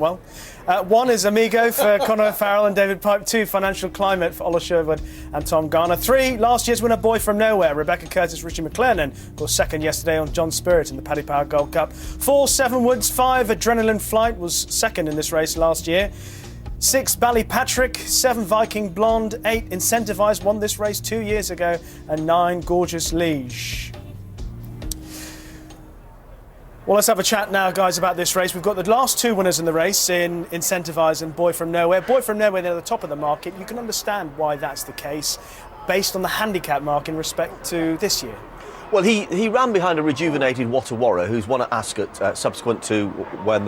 Well, one is Amigo for Conor Farrell and David Pipe. 2, Financial Climate for Ola Sherwood and Tom Garner. 3, last year's winner, Boy From Nowhere, Rebecca Curtis, Richie McLernan, got second yesterday on John Spirit in the Paddy Power Gold Cup. 4, Seven Woods. 5, Adrenaline Flight was second in this race last year. 6, Ballypatrick. 7, Viking Blonde. 8, Incentivise, won this race 2 years ago. And 9, Gorgehous Liege. Well, let's have a chat now, guys, about this race. We've got the last 2 winners in the race in Incentivise and Boy From Nowhere. Boy From Nowhere, they're at the top of the market. You can understand why that's the case based on the handicap mark in respect to this year. Well, he ran behind a rejuvenated Watawara, who's won at Ascot subsequent to when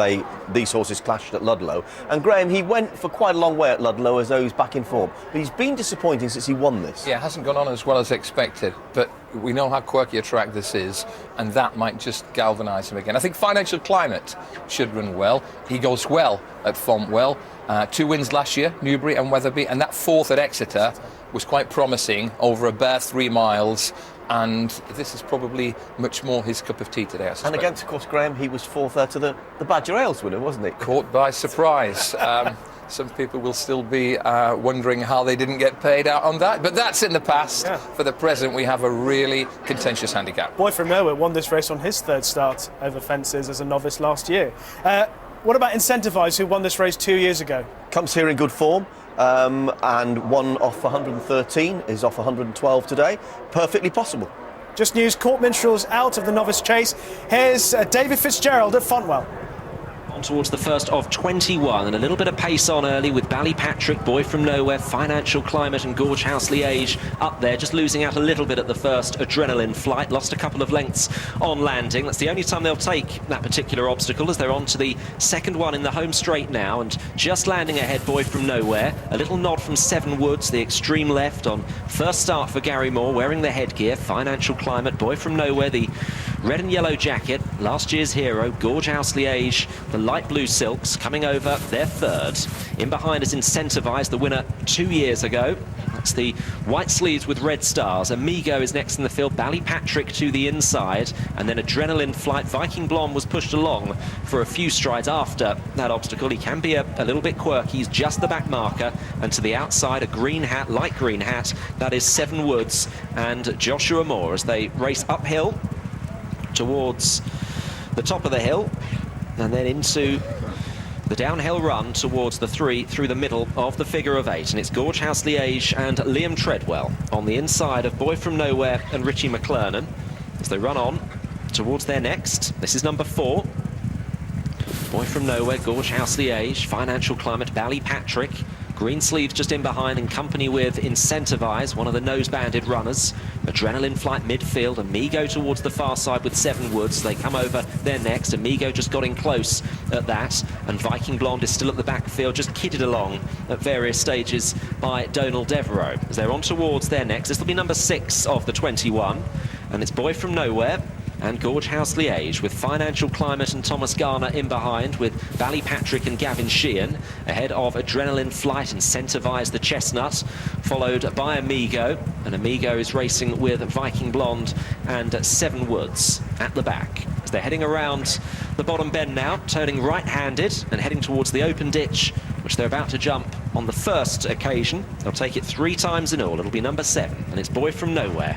these horses clashed at Ludlow. And Graham, he went for quite a long way at Ludlow as though he's back in form. But he's been disappointing since he won this. Yeah, it hasn't gone on as well as expected. But we know how quirky a track this is, and that might just galvanise him again. I think Financial Climate should run well. He goes well at Fontwell. 2 wins last year, Newbury and Wetherby, and that 4th at Exeter was quite promising over a bare 3 miles. And this is probably much more his cup of tea today, I suspect. And against, of course, Graham, he was 4th there to the Badger Ales winner, wasn't he? Caught by surprise. Some people will still be wondering how they didn't get paid out on that. But that's in the past. Yeah. For the present, we have a really contentious handicap. Boy From Nowhere won this race on his 3rd start over fences as a novice last year. What about Incentivise, who won this race 2 years ago? Comes here in good form. And one off 113 is off 112 today. Perfectly possible. Just news, Court Minstrel's out of the novice chase. Here's David Fitzgerald at Fontwell. On towards the first of 21, and a little bit of pace on early with Ballypatrick, Boy From Nowhere, Financial Climate and Gorgehous Liege up there, just losing out a little bit at the first Adrenaline Flight, lost a couple of lengths on landing. That's the only time they'll take that particular obstacle, as they're on to the second one in the home straight now, and just landing ahead, Boy From Nowhere. A little nod from Seven Woods, the extreme left on first start for Gary Moore, wearing the headgear. Financial Climate, Boy From Nowhere, the red and yellow jacket, last year's hero. Gorgehous Liege, the light blue silks, coming over their 3rd. In behind is Incentivise, the winner 2 years ago. That's the white sleeves with red stars. Amigo is next in the field, Ballypatrick to the inside, and then Adrenaline Flight. Viking Blonde was pushed along for a few strides after that obstacle. He can be a little bit quirky. He's just the back marker, and to the outside, a green hat, light green hat. That is Seven Woods and Joshua Moore as they race uphill towards the top of the hill, and then into the downhill run towards the 3 through the middle of the figure of 8. And it's Gorgehous Liege and Liam Treadwell on the inside of Boy From Nowhere and Richie McLernan as they run on towards their next. This is number 4. Boy From Nowhere, Gorgehous Liege, Financial Climate, Ballypatrick. Green sleeves just in behind in company with Incentivise, one of the nose-banded runners. Adrenaline Flight midfield, Amigo towards the far side with Seven Woods. They come over their next. Amigo just got in close at that, and Viking Blonde is still at the backfield, just kidded along at various stages by Donald Devereux. As they're on towards their next, this will be number 6 of the 21, and it's Boy From Nowhere and Gorgehous Liege, with Financial Climate and Thomas Garner in behind, with Ballypatrick and Gavin Sheehan ahead of Adrenaline Flight, Incentivise the Chestnut, followed by Amigo, and Amigo is racing with Viking Blonde and Seven Woods at the back. As they're heading around the bottom bend now, turning right-handed and heading towards the open ditch, which they're about to jump on the first occasion. They'll take it 3 times in all. It'll be number 7, and it's Boy From Nowhere.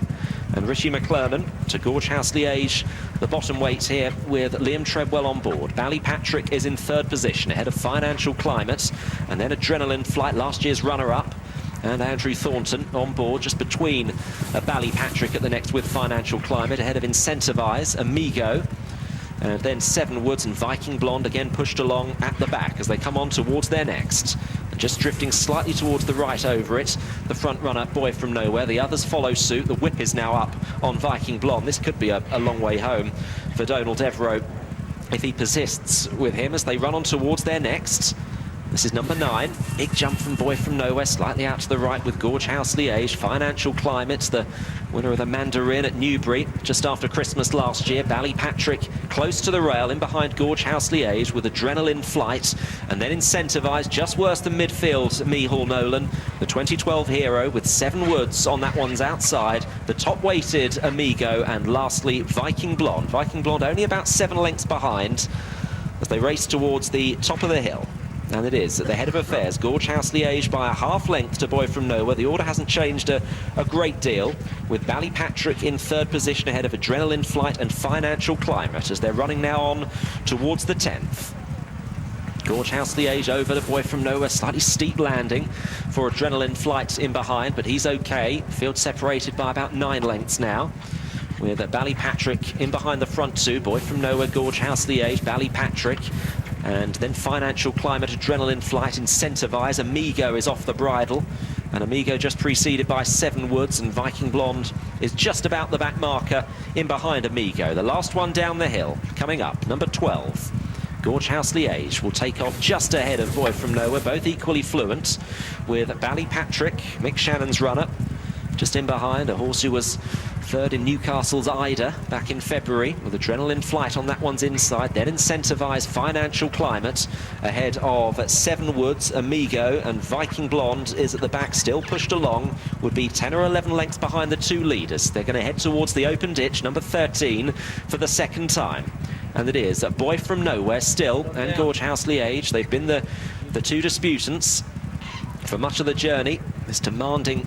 And Richie McLernan to Gorgehous Liege, the bottom weight here with Liam Treadwell on board. Ballypatrick is in 3rd position ahead of Financial Climate, and then Adrenaline Flight, last year's runner-up, and Andrew Thornton on board just between Ballypatrick at the next with Financial Climate, ahead of Incentivise, Amigo, and then Seven Woods and Viking Blonde again pushed along at the back as they come on towards their next. And just drifting slightly towards the right over it, the front runner, Boy From Nowhere. The others follow suit. The whip is now up on Viking Blonde. This could be a long way home for Donald Devereux if he persists with him as they run on towards their next. This is number 9. Big jump from Boy From Nowhere, slightly out to the right with Gorgehous Liege. Financial Climate, the winner of the Mandarin at Newbury just after Christmas last year. Ballypatrick close to the rail, in behind Gorgehous Liege with Adrenaline Flight. And then Incentivise, just worse than midfield, Mihal Nolan, the 2012 hero, with Seven Woods on that one's outside. The top-weighted Amigo, and lastly Viking Blonde. Viking Blonde only about 7 lengths behind, as they race towards the top of the hill. And it is at the head of affairs. Gorgehous Liege by a half length to Boy From Nowhere. The order hasn't changed a great deal, with Ballypatrick in third position ahead of Adrenaline Flight and Financial Climate as they're running now on towards the 10th. Gorgehous Liege over to Boy From Nowhere. Slightly steep landing for Adrenaline Flight in behind, but he's okay. Field separated by about 9 lengths now, with Ballypatrick in behind the front two. Boy From Nowhere, Gorgehous Liege, Ballypatrick, and then Financial Climate, Adrenaline Flight, Incentivise. Amigo is off the bridle, and Amigo just preceded by 7 Woods, and Viking Blonde is just about the back marker in behind Amigo. The last one down the hill, coming up, number 12. Gorgehous Liege will take off just ahead of Boy From Nowhere, both equally fluent, with Ballypatrick, Mick Shannon's runner, just in behind, a horse who was third in Newcastle's Ida back in February, with Adrenaline Flight on that one's inside. Then Incentivise, Financial Climate ahead of 7 Woods. Amigo and Viking Blonde is at the back, still pushed along, would be 10 or 11 lengths behind the 2 leaders. They're going to head towards the open ditch, number 13, for the second time. And it is Boy From Nowhere still, and Gorgehous Liege. They've been the 2 disputants for much of the journey. This demanding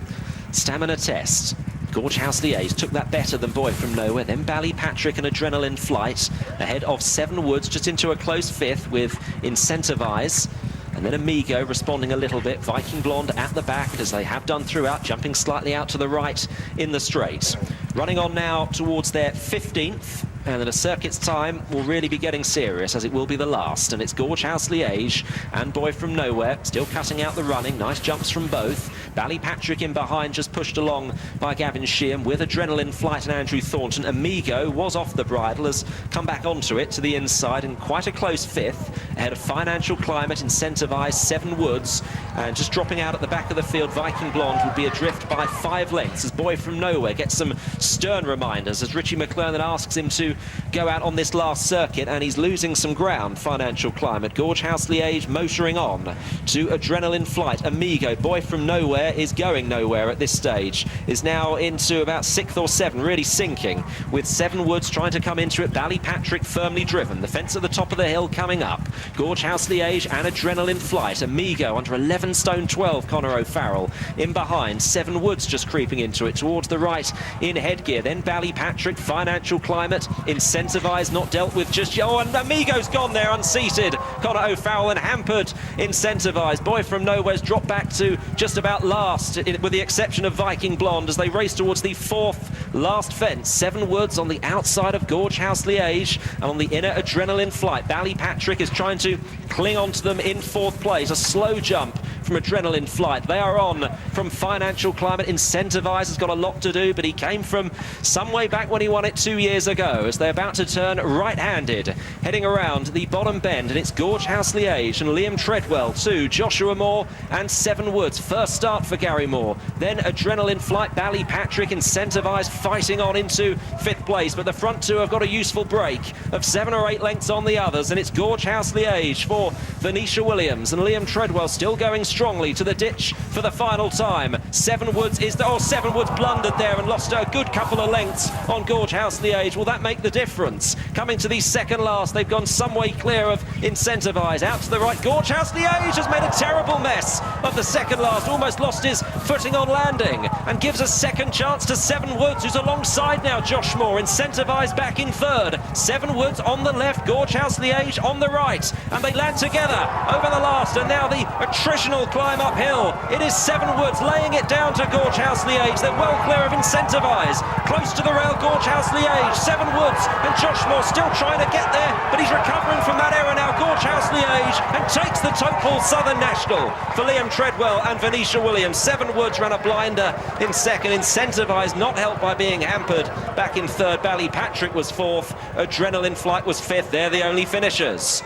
stamina test. Gorgehous Liege took that better than Boy From Nowhere. Then Ballypatrick and Adrenaline Flight ahead of 7 Woods, just into a close 5th with Incentivise. And then Amigo responding a little bit. Viking Blonde at the back, as they have done throughout, jumping slightly out to the right in the straight. Running on now towards their 15th. And then a circuit's time will really be getting serious, as it will be the last. And it's Gorgehous Liege and Boy From Nowhere still cutting out the running. Nice jumps from both. Ballypatrick in behind, just pushed along by Gavin Sheehan, with Adrenaline Flight and Andrew Thornton. Amigo was off the bridle, has come back onto it to the inside in quite a close 5th, ahead of Financial Climate, Incentivise, 7 Woods, and just dropping out at the back of the field, Viking Blonde would be adrift by 5 lengths as Boy From Nowhere gets some stern reminders as Richie McClernand asks him to go out on this last circuit, and he's losing some ground. Financial Climate, Gorgehous Liege motoring on to Adrenaline Flight. Amigo, Boy From Nowhere is going nowhere at this stage, is now into about 6th or 7th, really sinking, with 7 Woods trying to come into it. Ballypatrick firmly driven. The fence at the top of the hill coming up. Gorgehous Liege and Adrenaline Flight. Amigo under 11 stone 12, Conor O'Farrell in behind. 7 Woods just creeping into it towards the right in headgear. Then Ballypatrick, Financial Climate, Incentivise not dealt with just yet. Oh, and Amigo's gone there unseated. Conor O'Farrell and hampered Incentivise. Boy From Nowhere's dropped back to just about last, with the exception of Viking Blonde, as they race towards the 4th last fence. 7 Woods on the outside of Gorgehous Liege, and on the inner Adrenaline Flight. Ballypatrick is trying to cling on to them in 4th place. A slow jump from Adrenaline Flight. They are on from Financial Climate. Incentivise has got a lot to do, but he came from some way back when he won it 2 years ago, as they're about to turn right-handed, heading around the bottom bend, and it's Gorgehous Liege and Liam Treadwell, 2, Joshua Moore and 7 Woods. First start for Gary Moore. Then Adrenaline Flight, Ballypatrick, Incentivise fighting on into 5th place, but the front 2 have got a useful break of 7 or 8 lengths on the others, and it's Gorgehous Liege for Venetia Williams, and Liam Treadwell still going strongly to the ditch for the final time. 7 Woods is the... Oh, 7 Woods blundered there and lost a good couple of lengths on Gorgehous Liege. Will that make the difference? Coming to the second last, they've gone some way clear of Incentivise. Out to the right, Gorgehous Liege has made a terrible mess of the second last, almost lost his footing on landing, and gives a second chance to 7 Woods, who's alongside now Josh Moore. Incentivise back in 3rd. 7 Woods on the left, Gorgehous Liege on the right, and they land together over the last, and now the attritional climb uphill. It is 7 Woods laying it down to Gorgehous Liege. They're well clear of Incentivise. Close to the rail, Gorgehous Liege. 7 Woods and Josh Moore still trying to get there, but he's recovering from that error now. Gorgehous Liege, and takes the totepool Southern National for Liam Treadwell and Venetia Williams. 7 Woods ran a blinder in 2nd. Incentivise not helped by being hampered back in 3rd. Ballypatrick was 4th. Adrenaline Flight was 5th. They're the only finishers.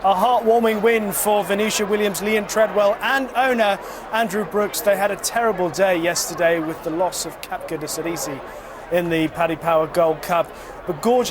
A heartwarming win for Venetia Williams, Liam Treadwell and owner Andrew Brooks. They had a terrible day yesterday with the loss of Capca de Cerisi in the Paddy Power Gold Cup. But Gorgehous